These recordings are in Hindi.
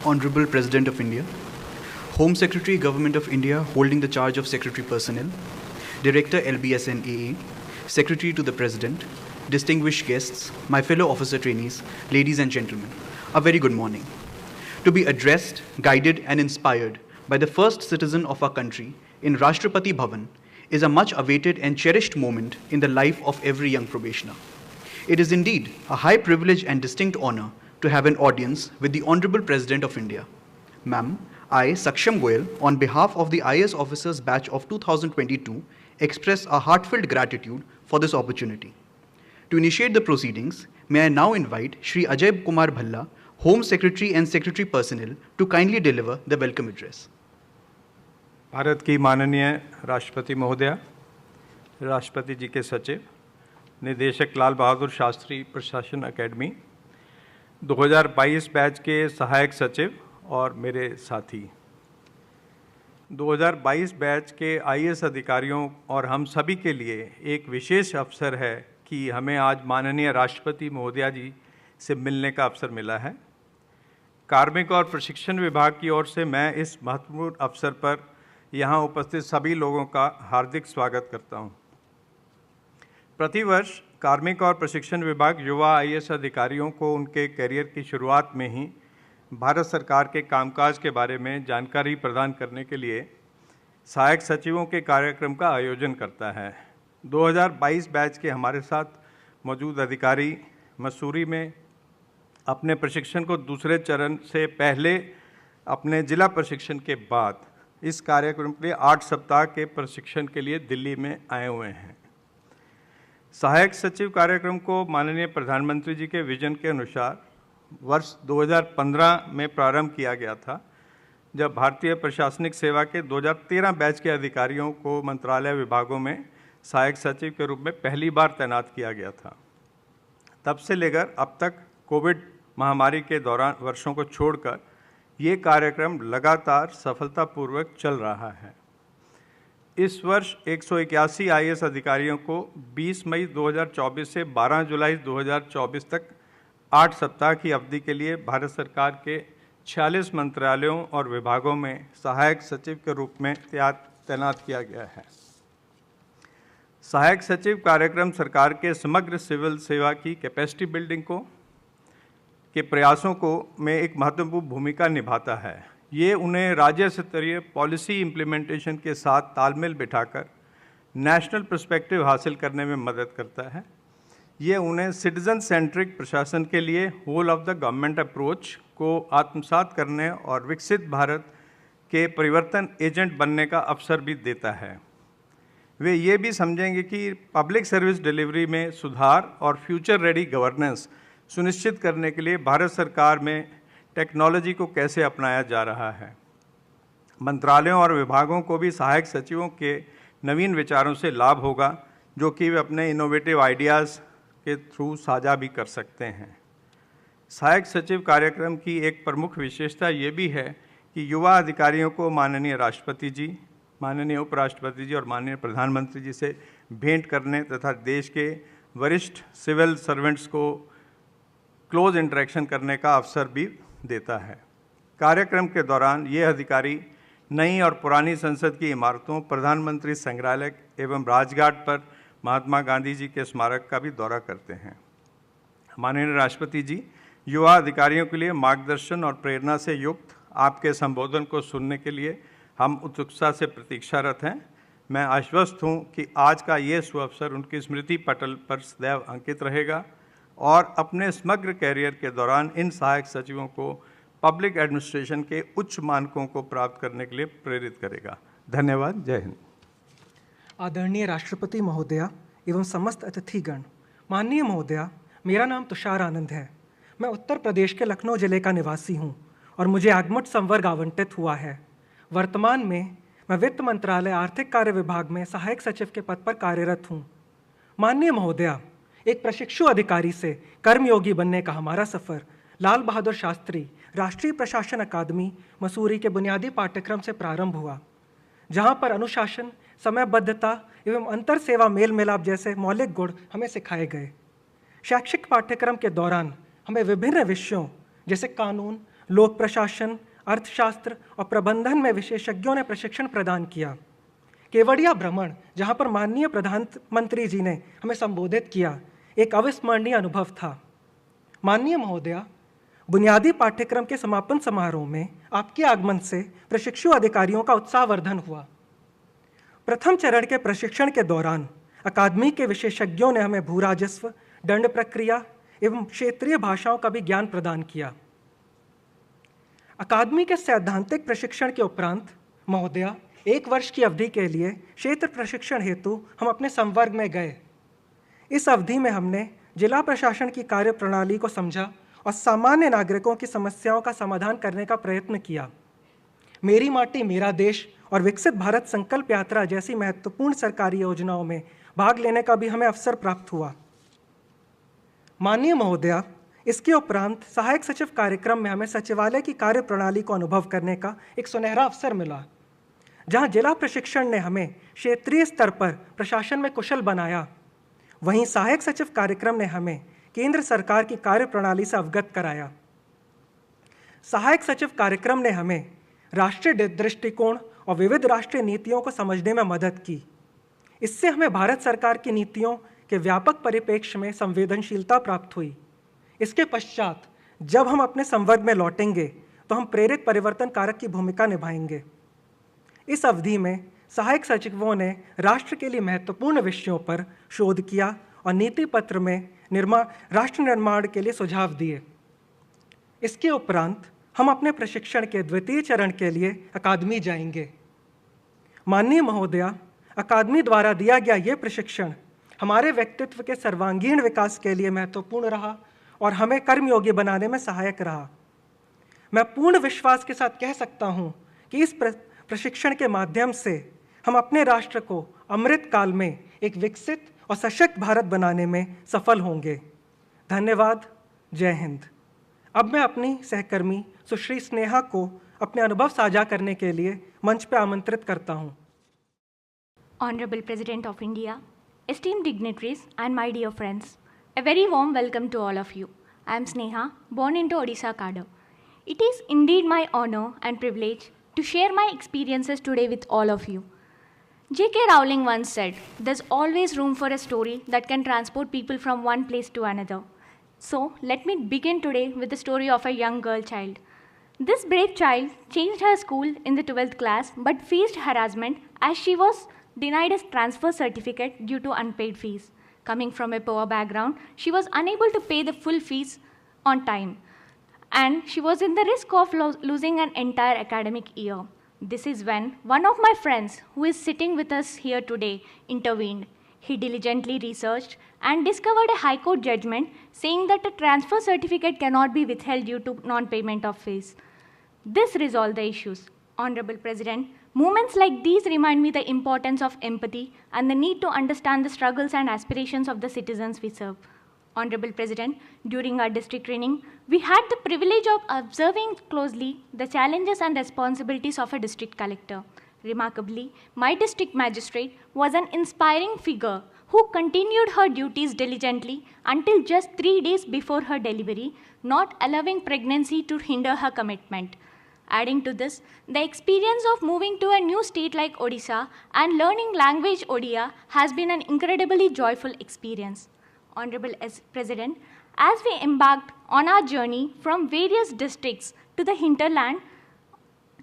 Honorable President of India, Home Secretary, Government of India holding the charge of Secretary Personnel, Director LBSNAA, Secretary to the President, distinguished guests, my fellow officer trainees, ladies and gentlemen, a very good morning. To be addressed, guided and inspired by the first citizen of our country in Rashtrapati Bhavan is a much awaited and cherished moment in the life of every young probationer. It is indeed a high privilege and distinct honor to have an audience with the Honorable President of India. Ma'am, I, Saksham Goyal, on behalf of the IAS Officers Batch of 2022, express our heartfelt gratitude for this opportunity. To initiate the proceedings, may I now invite Shri Ajay Kumar Bhalla, Home Secretary and Secretary Personnel, to kindly deliver the welcome address. Bharat की माननीय राष्ट्रपति महोदया, राष्ट्रपति जी के सचिव, निदेशक लाल बहादुर शास्त्री प्रशासन अकेडमी, 2022 बैच के सहायक सचिव और मेरे साथी, 2022 बैच के आईएएस अधिकारियों और हम सभी के लिए एक विशेष अवसर है कि हमें आज माननीय राष्ट्रपति महोदया जी से मिलने का अवसर मिला है। कार्मिक और प्रशिक्षण विभाग की ओर से मैं इस महत्वपूर्ण अवसर पर यहाँ उपस्थित सभी लोगों का हार्दिक स्वागत करता हूँ। प्रतिवर्ष कार्मिक और प्रशिक्षण विभाग युवा आईएएस अधिकारियों को उनके करियर की शुरुआत में ही भारत सरकार के कामकाज के बारे में जानकारी प्रदान करने के लिए सहायक सचिवों के कार्यक्रम का आयोजन करता है। 2022 बैच के हमारे साथ मौजूद अधिकारी मसूरी में अपने प्रशिक्षण को दूसरे चरण से पहले अपने जिला प्रशिक्षण के बाद इस कार्यक्रम के लिए 8 सप्ताह के प्रशिक्षण के लिए दिल्ली में आए हुए हैं। सहायक सचिव कार्यक्रम को माननीय प्रधानमंत्री जी के विजन के अनुसार वर्ष 2015 में प्रारंभ किया गया था, जब भारतीय प्रशासनिक सेवा के 2013 बैच के अधिकारियों को मंत्रालय विभागों में सहायक सचिव के रूप में पहली बार तैनात किया गया था। तब से लेकर अब तक कोविड महामारी के दौरान वर्षों को छोड़कर ये कार्यक्रम लगातार सफलतापूर्वक चल रहा है। इस वर्ष 181 आईएएस अधिकारियों को 20 मई 2024 से 12 जुलाई 2024 तक 8 सप्ताह की अवधि के लिए भारत सरकार के 46 मंत्रालयों और विभागों में सहायक सचिव के रूप में तैनात किया गया है। सहायक सचिव कार्यक्रम सरकार के समग्र सिविल सेवा की कैपेसिटी बिल्डिंग के प्रयासों को में एक महत्वपूर्ण भूमिका निभाता है। ये उन्हें राज्य स्तरीय पॉलिसी इम्प्लीमेंटेशन के साथ तालमेल बिठाकर नेशनल पर्सपेक्टिव हासिल करने में मदद करता है। ये उन्हें सिटीजन सेंट्रिक प्रशासन के लिए whole of the government approach को आत्मसात करने और विकसित भारत के परिवर्तन एजेंट बनने का अवसर भी देता है। वे ये भी समझेंगे कि पब्लिक सर्विस डिलीवरी में सुधार और फ्यूचर रेडी गवर्नेंस सुनिश्चित करने के लिए भारत सरकार में टेक्नोलॉजी को कैसे अपनाया जा रहा है। मंत्रालयों और विभागों को भी सहायक सचिवों के नवीन विचारों से लाभ होगा, जो कि वे अपने इनोवेटिव आइडियाज़ के थ्रू साझा भी कर सकते हैं। सहायक सचिव कार्यक्रम की एक प्रमुख विशेषता ये भी है कि युवा अधिकारियों को माननीय राष्ट्रपति जी, माननीय उपराष्ट्रपति जी और माननीय प्रधानमंत्री जी से भेंट करने तथा देश के वरिष्ठ सिविल सर्वेंट्स को क्लोज इंटरेक्शन करने का अवसर भी देता है। कार्यक्रम के दौरान ये अधिकारी नई और पुरानी संसद की इमारतों, प्रधानमंत्री संग्रहालय एवं राजघाट पर महात्मा गांधी जी के स्मारक का भी दौरा करते हैं। माननीय राष्ट्रपति जी, युवा अधिकारियों के लिए मार्गदर्शन और प्रेरणा से युक्त आपके संबोधन को सुनने के लिए हम उत्सुकता से प्रतीक्षारत हैं। मैं आश्वस्त हूँ कि आज का ये सुअवसर उनकी स्मृति पटल पर सदैव अंकित रहेगा और अपने समग्र कैरियर के दौरान इन सहायक सचिवों को पब्लिक एडमिनिस्ट्रेशन के उच्च मानकों को प्राप्त करने के लिए प्रेरित करेगा। धन्यवाद। जय हिंद। आदरणीय राष्ट्रपति महोदया एवं समस्त अतिथिगण, माननीय महोदया, मेरा नाम तुषार आनंद है। मैं उत्तर प्रदेश के लखनऊ जिले का निवासी हूँ और मुझे आगमुट संवर्ग आवंटित हुआ है। वर्तमान में मैं वित्त मंत्रालय आर्थिक कार्य विभाग में सहायक सचिव के पद पर कार्यरत हूँ। माननीय महोदया, एक प्रशिक्षु अधिकारी से कर्मयोगी बनने का हमारा सफ़र लाल बहादुर शास्त्री राष्ट्रीय प्रशासन अकादमी मसूरी के बुनियादी पाठ्यक्रम से प्रारंभ हुआ, जहां पर अनुशासन, समयबद्धता एवं अंतर सेवा मेल मिलाप जैसे मौलिक गुण हमें सिखाए गए। शैक्षिक पाठ्यक्रम के दौरान हमें विभिन्न विषयों जैसे कानून, लोक प्रशासन, अर्थशास्त्र और प्रबंधन में विशेषज्ञों ने प्रशिक्षण प्रदान किया। केवड़िया भ्रमण, जहां पर माननीय प्रधानमंत्री जी ने हमें संबोधित किया, एक अविस्मरणीय अनुभव था। माननीय महोदया, बुनियादी पाठ्यक्रम के समापन समारोह में आपके आगमन से प्रशिक्षु अधिकारियों का उत्साहवर्धन हुआ। प्रथम चरण के प्रशिक्षण के दौरान अकादमी के विशेषज्ञों ने हमें भू राजस्व, दंड प्रक्रिया एवं क्षेत्रीय भाषाओं का भी ज्ञान प्रदान किया। अकादमी के सैद्धांतिक प्रशिक्षण के उपरांत महोदया 1 वर्ष की अवधि के लिए क्षेत्र प्रशिक्षण हेतु हम अपने संवर्ग में गए। इस अवधि में हमने जिला प्रशासन की कार्यप्रणाली को समझा और सामान्य नागरिकों की समस्याओं का समाधान करने का प्रयत्न किया। मेरी माटी मेरा देश और विकसित भारत संकल्प यात्रा जैसी महत्वपूर्ण सरकारी योजनाओं में भाग लेने का भी हमें अवसर प्राप्त हुआ। माननीय महोदया, इसके उपरांत सहायक सचिव कार्यक्रम में हमें सचिवालय की कार्यप्रणाली को अनुभव करने का एक सुनहरा अवसर मिला, जहां जिला प्रशिक्षण ने हमें क्षेत्रीय स्तर पर प्रशासन में कुशल बनाया। वहीं सहायक सचिव कार्यक्रम ने हमें केंद्र सरकार की कार्यप्रणाली से अवगत कराया। सहायक सचिव कार्यक्रम ने हमें राष्ट्रीय दृष्टिकोण और विविध राष्ट्रीय नीतियों को समझने में मदद की। इससे हमें भारत सरकार की नीतियों के व्यापक परिप्रेक्ष्य में संवेदनशीलता प्राप्त हुई। इसके पश्चात जब हम अपने संवर्ग में लौटेंगे तो हम प्रेरित परिवर्तन कारक की भूमिका निभाएंगे। इस अवधि में सहायक सचिवों ने राष्ट्र के लिए महत्वपूर्ण विषयों पर शोध किया और नीति पत्र में राष्ट्र निर्माण के लिए सुझाव दिए। इसके उपरांत हम अपने प्रशिक्षण के द्वितीय चरण के लिए अकादमी जाएंगे। माननीय महोदया, अकादमी द्वारा दिया गया ये प्रशिक्षण हमारे व्यक्तित्व के सर्वांगीण विकास के लिए महत्वपूर्ण रहा और हमें कर्मयोगी बनाने में सहायक रहा। मैं पूर्ण विश्वास के साथ कह सकता हूँ कि इस प्रशिक्षण के माध्यम से हम अपने राष्ट्र को अमृत काल में एक विकसित और सशक्त भारत बनाने में सफल होंगे। धन्यवाद। जय हिंद। अब मैं अपनी सहकर्मी सुश्री स्नेहा को अपने अनुभव साझा करने के लिए मंच पर आमंत्रित करता हूँ। Honorable President of India, esteemed dignitaries and my dear friends, a very warm welcome to all of you. I am Sneha, born into Odisha cadre. It is indeed my honor and privilege to share my experiences today with all of you. J.K. Rowling once said, "There's always room for a story that can transport people from one place to another." So let me begin today with the story of a young girl child. This brave child changed her school in the 12th class but faced harassment as she was denied a transfer certificate due to unpaid fees. Coming from a poor background, she was unable to pay the full fees on time, and she was in the risk of losing an entire academic year. This is when one of my friends, who is sitting with us here today, intervened. He diligently researched and discovered a High Court judgment saying that a transfer certificate cannot be withheld due to non-payment of fees. This resolved the issues. Honorable President, moments like these remind me the importance of empathy and the need to understand the struggles and aspirations of the citizens we serve. Honorable President, during our district training, we had the privilege of observing closely the challenges and responsibilities of a district collector. Remarkably, my district magistrate was an inspiring figure who continued her duties diligently until just 3 days before her delivery, not allowing pregnancy to hinder her commitment. Adding to this, the experience of moving to a new state like Odisha and learning language Odia has been an incredibly joyful experience. Honorable President, as we embarked on our journey from various districts to the hinterland,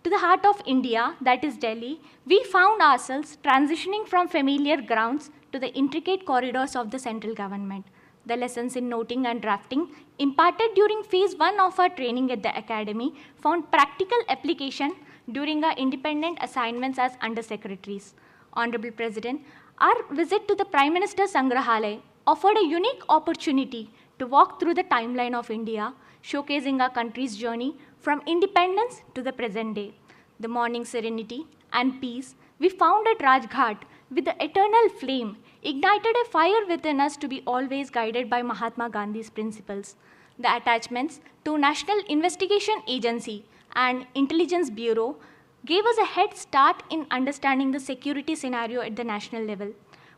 to the heart of India, that is Delhi, we found ourselves transitioning from familiar grounds to the intricate corridors of the central government. The lessons in noting and drafting imparted during phase 1 of our training at the academy found practical application during our independent assignments as undersecretaries. Honorable President, our visit to the Prime Minister's Sangrahalaya offered a unique opportunity to walk through the timeline of India, showcasing our country's journey from independence to the present day. The morning serenity and peace we found at Rajghat with the eternal flame ignited a fire within us to be always guided by Mahatma Gandhi's principles. The attachments to National Investigation Agency and Intelligence Bureau gave us a head start in understanding the security scenario at the national level.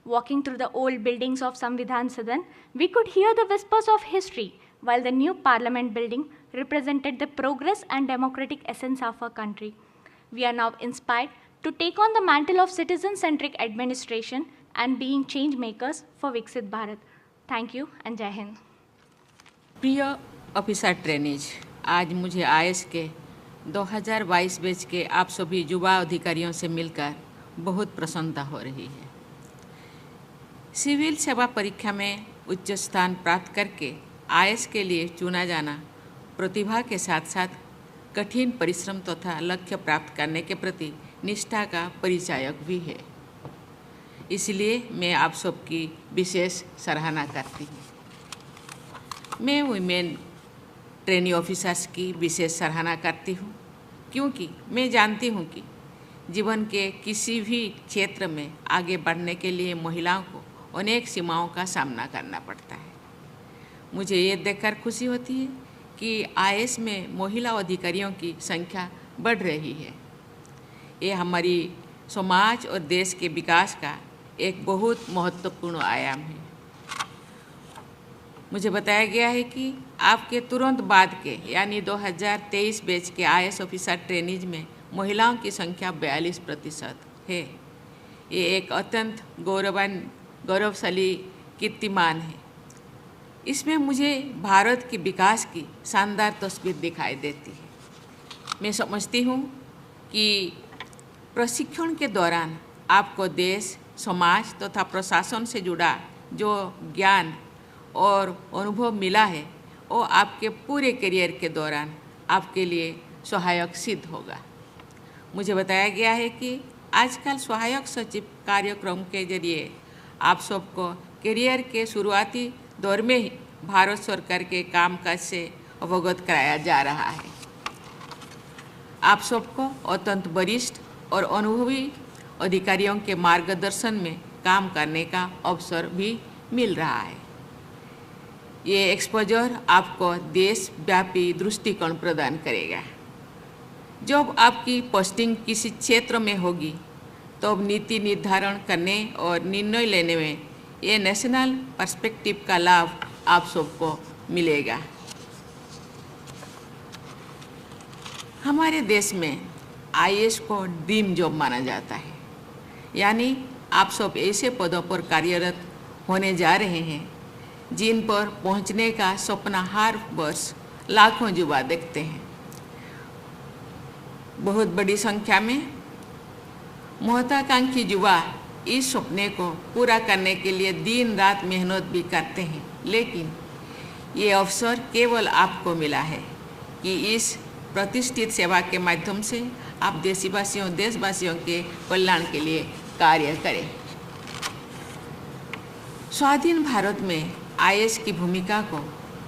Walking through the old buildings of Samvidhan Sadan, we could hear the whispers of history while the new parliament building represented the progress and democratic essence of our country. We are now inspired to take on the mantle of citizen-centric administration and being change makers for Viksit Bharat. Thank you and Jai Hind. प्रिय ऑफिसर ट्रेनीज, आज मुझे आईएएस के 2022 बैच के आप सभी युवा अधिकारियों से मिलकर बहुत प्रसन्नता हो रही है। सिविल सेवा परीक्षा में उच्च स्थान प्राप्त करके आईएएस के लिए चुना जाना प्रतिभा के साथ साथ कठिन परिश्रम तथा लक्ष्य प्राप्त करने के प्रति निष्ठा का परिचायक भी है। इसलिए मैं आप सबकी विशेष सराहना करती हूँ। मैं वुमेन ट्रेनी ऑफिसर्स की विशेष सराहना करती हूँ क्योंकि मैं जानती हूँ कि जीवन के किसी भी क्षेत्र में आगे बढ़ने के लिए महिलाओं को अनेक सीमाओं का सामना करना पड़ता है। मुझे ये देखकर खुशी होती है कि आईएएस में महिला अधिकारियों की संख्या बढ़ रही है। ये हमारी समाज और देश के विकास का एक बहुत महत्वपूर्ण आयाम है। मुझे बताया गया है कि आपके तुरंत बाद के यानी 2023 बैच के आईएएस ऑफिसर ट्रेनीज में महिलाओं की संख्या 42% है। ये एक अत्यंत गौरवशाली कीर्तिमान है। इसमें मुझे भारत के विकास की शानदार तस्वीर दिखाई देती है। मैं समझती हूँ कि प्रशिक्षण के दौरान आपको देश, समाज तथा प्रशासन से जुड़ा जो ज्ञान और अनुभव मिला है वो आपके पूरे करियर के दौरान आपके लिए सहायक सिद्ध होगा। मुझे बताया गया है कि आजकल सहायक सचिव कार्यक्रम के जरिए आप सबको करियर के शुरुआती दौर में ही भारत सरकार के कामकाज से अवगत कराया जा रहा है। आप सबको अत्यंत वरिष्ठ और अनुभवी अधिकारियों के मार्गदर्शन में काम करने का अवसर भी मिल रहा है। ये एक्सपोजर आपको देशव्यापी दृष्टिकोण प्रदान करेगा। जब आपकी पोस्टिंग किसी क्षेत्र में होगी तब नीति निर्धारण करने और निर्णय लेने में ये नेशनल पर्सपेक्टिव का लाभ आप सबको मिलेगा। हमारे देश में आईएएस को ड्रीम जॉब माना जाता है, यानी आप सब ऐसे पदों पर कार्यरत होने जा रहे हैं जिन पर पहुंचने का सपना हर वर्ष लाखों युवा देखते हैं। बहुत बड़ी संख्या में महत्वाकांक्षी युवा इस सपने को पूरा करने के लिए दिन रात मेहनत भी करते हैं, लेकिन ये अवसर केवल आपको मिला है कि इस प्रतिष्ठित सेवा के माध्यम से आप देशवासियों के कल्याण के लिए कार्य करें। स्वाधीन भारत में आईएएस की भूमिका को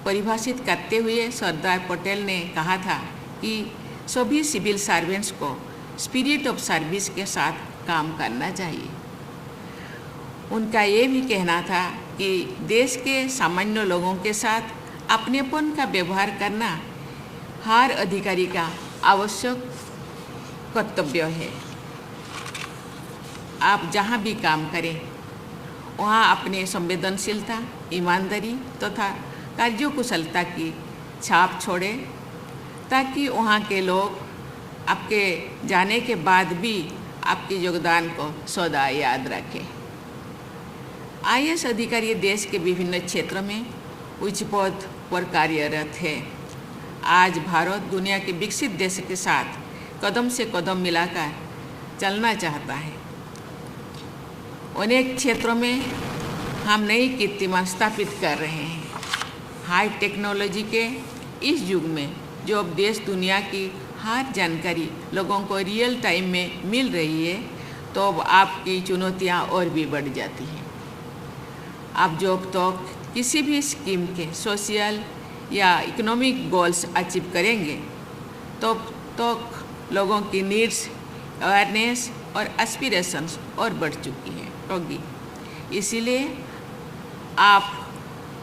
परिभाषित करते हुए सरदार पटेल ने कहा था कि सभी सिविल सर्वेंट्स को स्पिरिट ऑफ सर्विस के साथ काम करना चाहिए। उनका ये भी कहना था कि देश के सामान्य लोगों के साथ अपनेपन का व्यवहार करना हर अधिकारी का आवश्यक कर्तव्य है। आप जहाँ भी काम करें वहाँ अपने संवेदनशीलता, ईमानदारी तथा कार्यकुशलता की छाप छोड़ें ताकि वहाँ के लोग आपके जाने के बाद भी आपके योगदान को सदा याद रखें। आईएएस अधिकारी देश के विभिन्न क्षेत्रों में उच्च पद पर कार्यरत है। आज भारत दुनिया के विकसित देश के साथ कदम से कदम मिलाकर चलना चाहता है। अनेक क्षेत्रों में हम नई कीर्तिमान स्थापित कर रहे हैं। हाई टेक्नोलॉजी के इस युग में जो अब देश दुनिया की हर जानकारी लोगों को रियल टाइम में मिल रही है, तो अब आपकी चुनौतियां और भी बढ़ जाती हैं। आप जब तक किसी भी स्कीम के सोशल या इकोनॉमिक गोल्स अचीव करेंगे तब तक लोगों की नीड्स, अवेयरनेस और एस्पिरेशंस और बढ़ चुकी होगी। इसीलिए आप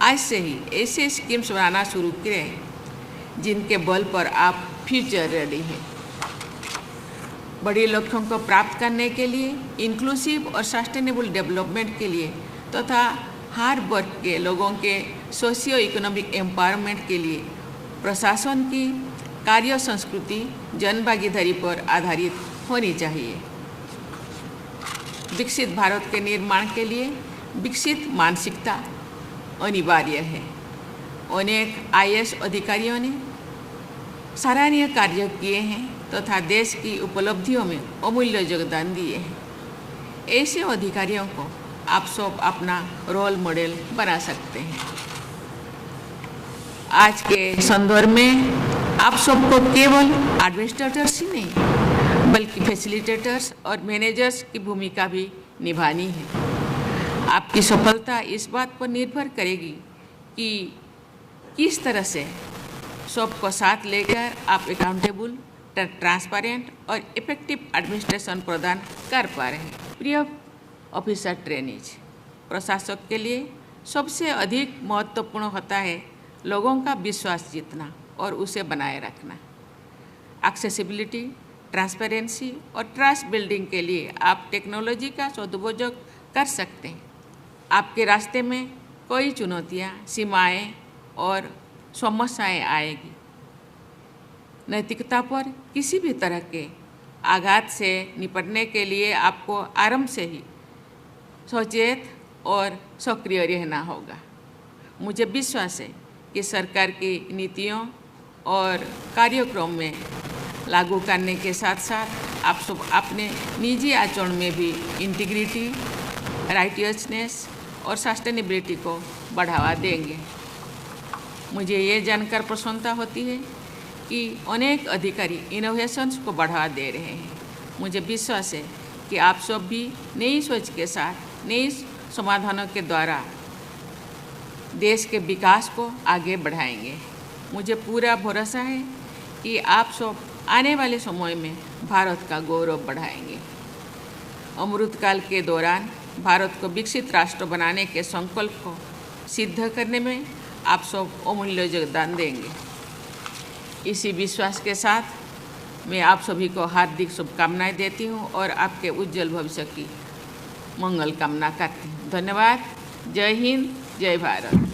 आज से ही ऐसे स्कीम्स बनाना शुरू करें जिनके बल पर आप फ्यूचर रेडी हैं। बड़ी लक्ष्यों को प्राप्त करने के लिए, इंक्लूसिव और सस्टेनेबल डेवलपमेंट के लिए तथा हर वर्ग के लोगों के सोशियो इकोनॉमिक एम्पावरमेंट के लिए प्रशासन की कार्य संस्कृति जनभागीदारी पर आधारित होनी चाहिए। विकसित भारत के निर्माण के लिए विकसित मानसिकता अनिवार्य है। अनेक IAS अधिकारियों ने सराहनीय कार्य किए हैं तथा देश की उपलब्धियों में अमूल्य योगदान दिए हैं। ऐसे अधिकारियों को आप सब अपना रोल मॉडल बना सकते हैं। आज के संदर्भ में आप सबको केवल एडमिनिस्ट्रेटर्स ही नहीं बल्कि फैसिलिटेटर्स और मैनेजर्स की भूमिका भी निभानी है। आपकी सफलता इस बात पर निर्भर करेगी कि किस तरह से सबको साथ लेकर आप अकाउंटेबल, ट्रांसपेरेंट और इफेक्टिव एडमिनिस्ट्रेशन प्रदान कर पा रहे हैं। प्रिय ऑफिसर ट्रेनीज, प्रशासक के लिए सबसे अधिक महत्वपूर्ण होता है लोगों का विश्वास जीतना और उसे बनाए रखना। एक्सेसिबिलिटी, ट्रांसपेरेंसी और ट्रस्ट बिल्डिंग के लिए आप टेक्नोलॉजी का सदुपयोग कर सकते हैं। आपके रास्ते में कई चुनौतियां, सीमाएं और समस्याएं आएगी। नैतिकता पर किसी भी तरह के आघात से निपटने के लिए आपको आरंभ से ही सचेत और सक्रिय रहना होगा। मुझे विश्वास है कि सरकार की नीतियों और कार्यक्रम में लागू करने के साथ साथ आप सब अपने निजी आचरण में भी इंटीग्रिटी, राइटियसनेस और सस्टेनेबिलिटी को बढ़ावा देंगे। मुझे ये जानकर प्रसन्नता होती है कि अनेक अधिकारी इनोवेशंस को बढ़ावा दे रहे हैं। मुझे विश्वास है कि आप सब भी नई सोच के साथ नई समाधानों के द्वारा देश के विकास को आगे बढ़ाएंगे। मुझे पूरा भरोसा है कि आप सब आने वाले समय में भारत का गौरव बढ़ाएंगे। अमृतकाल के दौरान भारत को विकसित राष्ट्र बनाने के संकल्प को सिद्ध करने में आप सब अमूल्य योगदान देंगे। इसी विश्वास के साथ मैं आप सभी को हार्दिक शुभकामनाएं देती हूं और आपके उज्जवल भविष्य की मंगल कामना करती हूं। धन्यवाद। जय हिंद, जय भारत।